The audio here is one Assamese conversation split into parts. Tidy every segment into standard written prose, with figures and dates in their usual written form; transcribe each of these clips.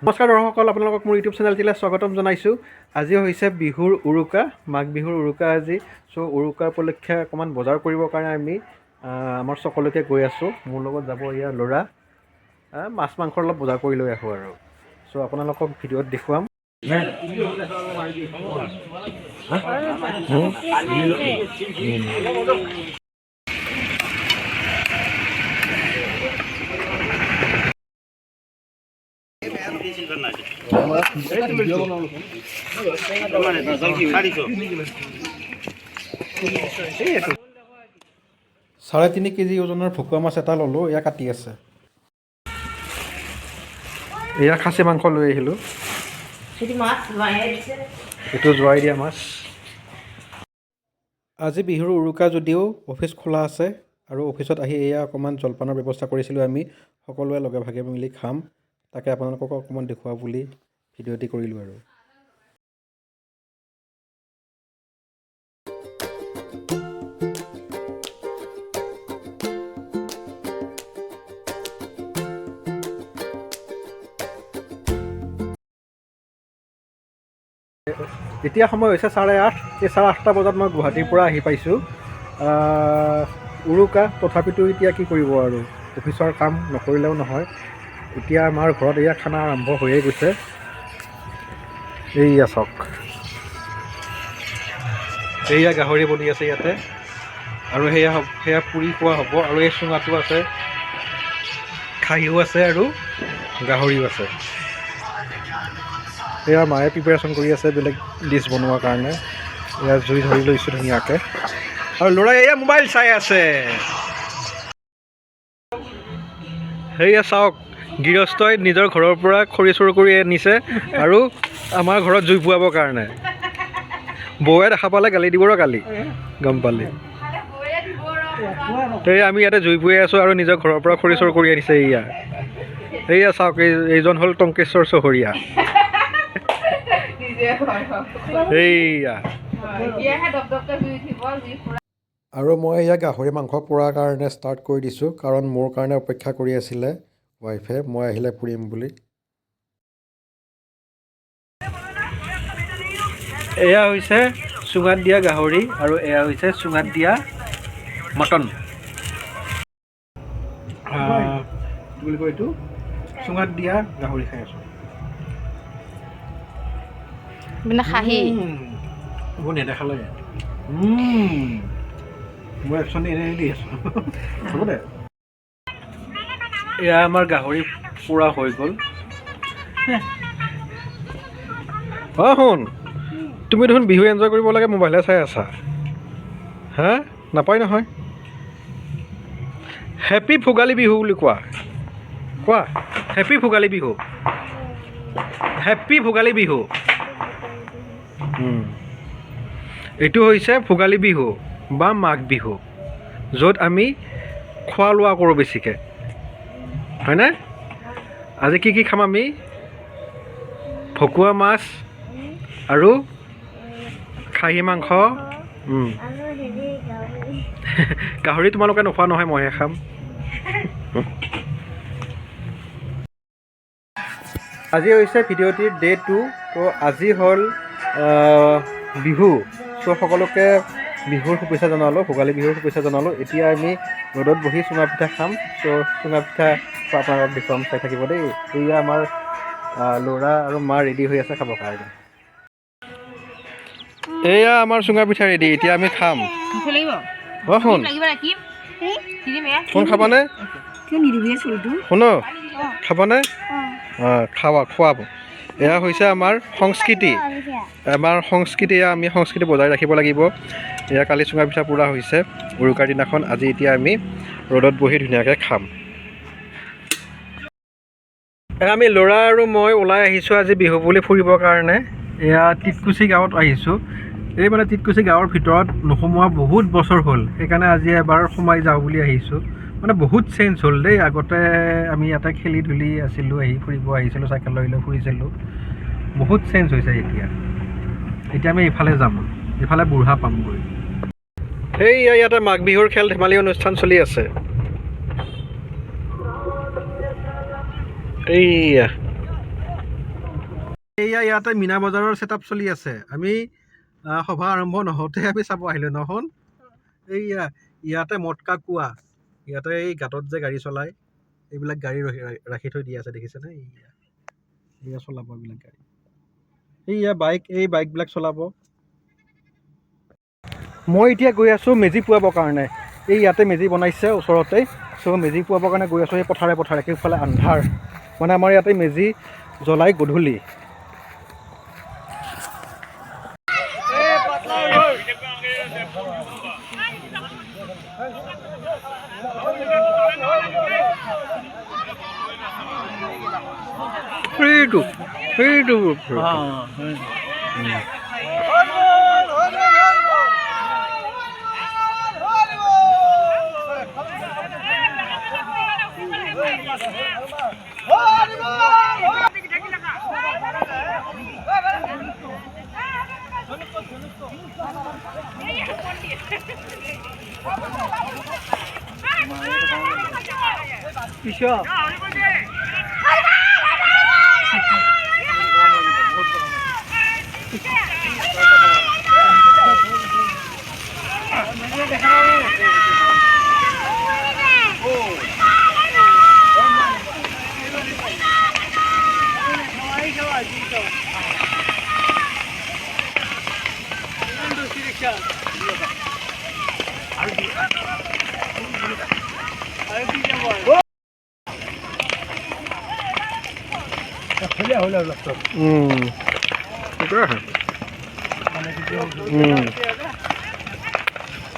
নমস্কাৰ দৰ্শকসকল, আপোনালোকক মোৰ ইউটিউব চেনেলটিলৈ স্বাগতম জনাইছোঁ। আজি হৈছে বিহুৰ উৰুকা, মাঘ বিহুৰ উৰুকা আজি। চ' উৰুকা উপলক্ষে অকণমান বজাৰ কৰিবৰ কাৰণে আমি আমাৰ সকলোকে গৈ আছোঁ। মোৰ লগত যাব ইয়াৰ ল'ৰা। মাছ মাংসৰ অলপ বজাৰ কৰি লৈ আহোঁ আৰু। চ' আপোনালোকক ভিডিঅ'ত দেখুৱাম। চাৰে 3 কেজি ওজনৰ ভকুৱা মাছ এটা ল'লোঁ, এয়া কাটি আছে। এয়া খাচী মাংস লৈ আহিলোঁ। এইটো জোৱাই দিয়া মাছ। আজি বিহুৰ উৰুকা যদিও অফিচ খোলা আছে আৰু অফিচত আহি এয়া অকণমান জলপানৰ ব্যৱস্থা কৰিছিলোঁ আমি সকলোৱে লগে ভাগে মিলি খাম। তাকে আপোনালোকক অকণমান দেখুৱাওঁ বুলি ভিডিঅ'টি কৰিলোঁ আৰু। এতিয়া সময় হৈছে 8:30। এই 8:30 বজাত মই গুৱাহাটীৰ পৰা আহি পাইছোঁ। উৰুকা, তথাপিতো এতিয়া কি কৰিব আৰু, অফিচৰ কাম নকৰিলেও নহয়। এতিয়া আমাৰ ঘৰত এয়া খানা আৰম্ভ হৈয়ে গৈছে। এইয়া চাওক, এইয়া গাহৰি বনি আছে ইয়াতে, আৰু সেয়া পুৰি খোৱা হ'ব। আৰু এই চুঙাটো আছে, খাহীও আছে আৰু গাহৰিও আছে। এয়া মায়ে প্ৰিপেৰেশ্যন কৰি আছে বেলেগ ডিছ বনোৱাৰ কাৰণে। এয়া জুই ধৰি লৈছোঁ ধুনীয়াকৈ, আৰু ল'ৰাই এয়া মোবাইল চাই আছে। সেয়া চাওক, গৃহস্থই নিজৰ ঘৰৰ পৰা খৰি চুৰ কৰি আনিছে আৰু আমাৰ ঘৰত জুই পুৱাবৰ কাৰণে। বৌয়ে দেখা পালে গালি দিব ৰ, গালি গম পালি। এই আমি ইয়াতে জুই পুৱাই আছোঁ আৰু নিজৰ ঘৰৰ পৰা খৰি চুৰ কৰি আনিছে। এইয়া চাওক, এইজন হ'ল টংকেশ্বৰ চহৰীয়া। এইয়া আৰু মই এয়া গাহৰি মাংস পোৰাৰ কাৰণে ষ্টাৰ্ট কৰি দিছোঁ, কাৰণ মোৰ কাৰণে অপেক্ষা কৰি আছিলে ৱাইফে, মই আহিলে পুৰিম বুলি। এয়া হৈছে চুঙাত দিয়া গাহৰি আৰু এয়া হৈছে চুঙাত দিয়া মটন। কি বুলি কয় এইটো, চুঙাত দিয়া গাহৰি খাই আছোঁ। খাহী মোৰ নেদেখালে মই একচোন এনেই দি আছোঁ। হ'ব দে। এয়া আমাৰ গাহৰি পোৰা হৈ গ'ল। শুন, তুমি দেখোন বিহু এনজয় কৰিব লাগে, মোবাইলহে চাই আছা। হা, নাপায় নহয়। হেপী ভোগালী বিহু বুলি কোৱা, কোৱা হেপী ভোগালী বিহু, হেপী ভোগালী বিহু। এইটো হৈছে ভোগালী বিহু বা মাঘ বিহু, য'ত আমি খোৱা লোৱা কৰোঁ বেছিকৈ, হয়নে? আজি কি কি খাম আমি? ভকুৱা মাছ আৰু খাহী মাংস। গাহৰি তোমালোকে নোখোৱা নহয়, মইহে খাম। আজি হৈছে ভিডিঅ'টিৰ ডে 2। তো আজি হ'ল বিহু। চ' সকলোকে বিহুৰ শুভেচ্ছা জনালোঁ, ভোগালী বিহুৰ শুভেচ্ছা জনালোঁ। এতিয়া আমি ৰ'দত বহি চুঙা পিঠা খাম। চ' চুঙা পিঠা আপোনালোকক দেখুৱাম, চাই থাকিব দেই। এয়া আমাৰ ল'ৰা আৰু মা ৰেডি হৈ আছে খাবৰ কাৰণে। এয়া আমাৰ চুঙা পিঠা ৰেডি, এতিয়া আমি খাম। শুন, শুন খাবানে? শুন, খাবানে? খোৱাব। এয়া হৈছে আমাৰ সংস্কৃতি, এয়া আমি সংস্কৃতি বজাই ৰাখিব লাগিব। এয়া কালি চুঙা পিঠা পোৰা হৈছে উৰুকাৰ দিনাখন। আজি এতিয়া আমি ৰ'দত বহি ধুনীয়াকৈ খাম। আমি ল'ৰা আৰু মই ওলাই আহিছোঁ আজি বিহু বুলি ফুৰিবৰ কাৰণে। এয়া টিটকুচি গাঁৱত আহিছোঁ। এই মানে টিটকুচি গাঁৱৰ ভিতৰত নোসোমোৱা বহুত বছৰ হ'ল, সেইকাৰণে আজি এবাৰ সোমাই যাওঁ বুলি আহিছোঁ। মানে বহুত চেঞ্জ হ'ল দেই। আগতে আমি ইয়াতে খেলি ধূলি আছিলোঁ, আহি ফুৰিব আহিছিলোঁ, চাইকেল লৈ লৈ ফুৰিছিলোঁ। বহুত চেঞ্জ হৈছে এতিয়া আমি ইফালে যাম, ইফালে বুঢ়া পামগৈ। সেইয়া ইয়াতে মাঘ বিহুৰ খেল ধেমালি অনুষ্ঠান চলি আছে। এইয়া এয়া ইয়াতে মীনা বজাৰৰ ছেটআপ চলি আছে। আমি সভা আৰম্ভ নহওঁতে আমি চাব আহিলোঁ নহ'ল। এইয়া ইয়াতে মটকা কুঁৱা, ইয়াতে এই গাঁতত যে গাড়ী চলায়, এইবিলাক গাড়ী ৰাখি থৈ দিয়া আছে দেখিছেনে? এয়া চলাব এইবিলাক গাড়ী। এইয়া এই বাইকবিলাক চলাব। মই এতিয়া গৈ আছোঁ মেজি পুৱাবৰ কাৰণে। এই ইয়াতে মেজি বনাইছে ওচৰতে, চ' মেজি পুৱাবৰ কাৰণে গৈ আছোঁ। এই পথাৰে পথাৰে সেইফালে আন্ধাৰ, মানে আমাৰ ইয়াতে মেজি জ্বলাই গধূলি। সেইটো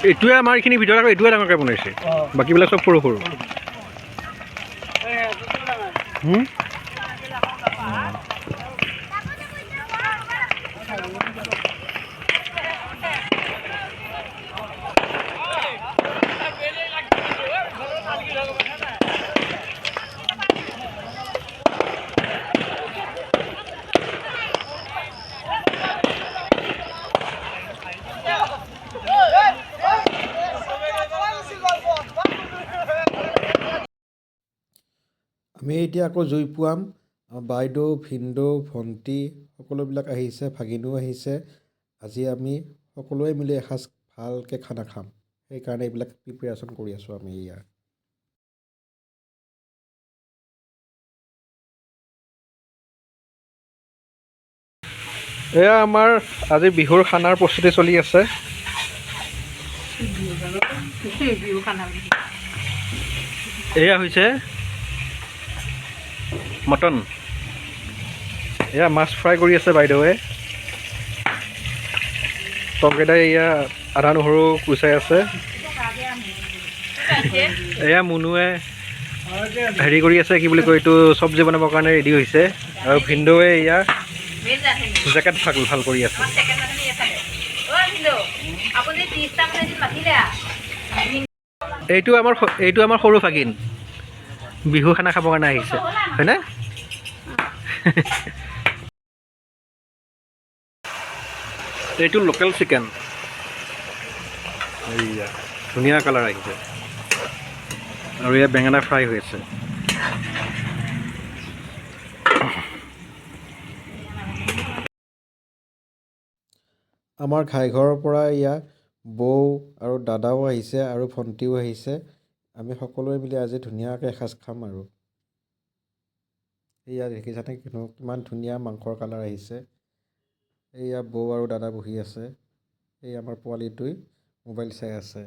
এইটোৱে আমাৰ এইখিনি ভিতৰত আকৌ এইটোৱে ডাঙৰকৈ বনাইছে, বাকীবিলাক চব সৰু সৰু। আমি এতিয়া আকৌ জুই পুৱাম। বাইদেউ, ভিনদেউ, ভণ্টি সকলোবিলাক আহিছে, ভাগিনো আহিছে। আজি আমি সকলোৱে মিলি এসাঁজ ভালকৈ খানা খাম, সেইকাৰণে এইবিলাক প্ৰিপেৰেশ্যন কৰি আছোঁ আমি ইয়াৰ। এয়া আমাৰ আজি বিহুৰ খানাৰ প্ৰস্তুতি চলি আছে। এয়া হৈছে মটন, এয়া মাছ ফ্ৰাই কৰি আছে বাইদেৱে। তৰকাৰীদাই এয়া আদা নহৰু কুচাই আছে। এয়া মুনুৱে হেৰি কৰি আছে, কি বুলি কয় এইটো, চব্জি বনাবৰ কাৰণে ৰেডি হৈছে। আৰু ভিনদেৱে এয়া জেকেট ভাল কৰি আছে। এইটো আমাৰ সৰু ভাগিন বিহু খানা খাবৰ কাৰণে আহিছে, হয়নে? এইটো লোকেল চিকেন, এইয়া ধুনীয়া কালাৰ আহিছে। আৰু এয়া বেঙেনা ফ্ৰাই হৈ আছে। আমাৰ ঘাইঘৰৰ পৰা এয়া বৌ আৰু দাদাও আহিছে আৰু ভণ্টিও আহিছে। আমি সকলোৱে মিলি আজি ধুনীয়াকৈ এসাঁজ খাম আৰু। এয়া দেখিছানে কিমান ধুনীয়া মাংসৰ কালাৰ আহিছে। এয়া বৌ আৰু দাদা বহি আছে। এই আমাৰ পোৱালিটোৱে মোবাইল চাই আছে।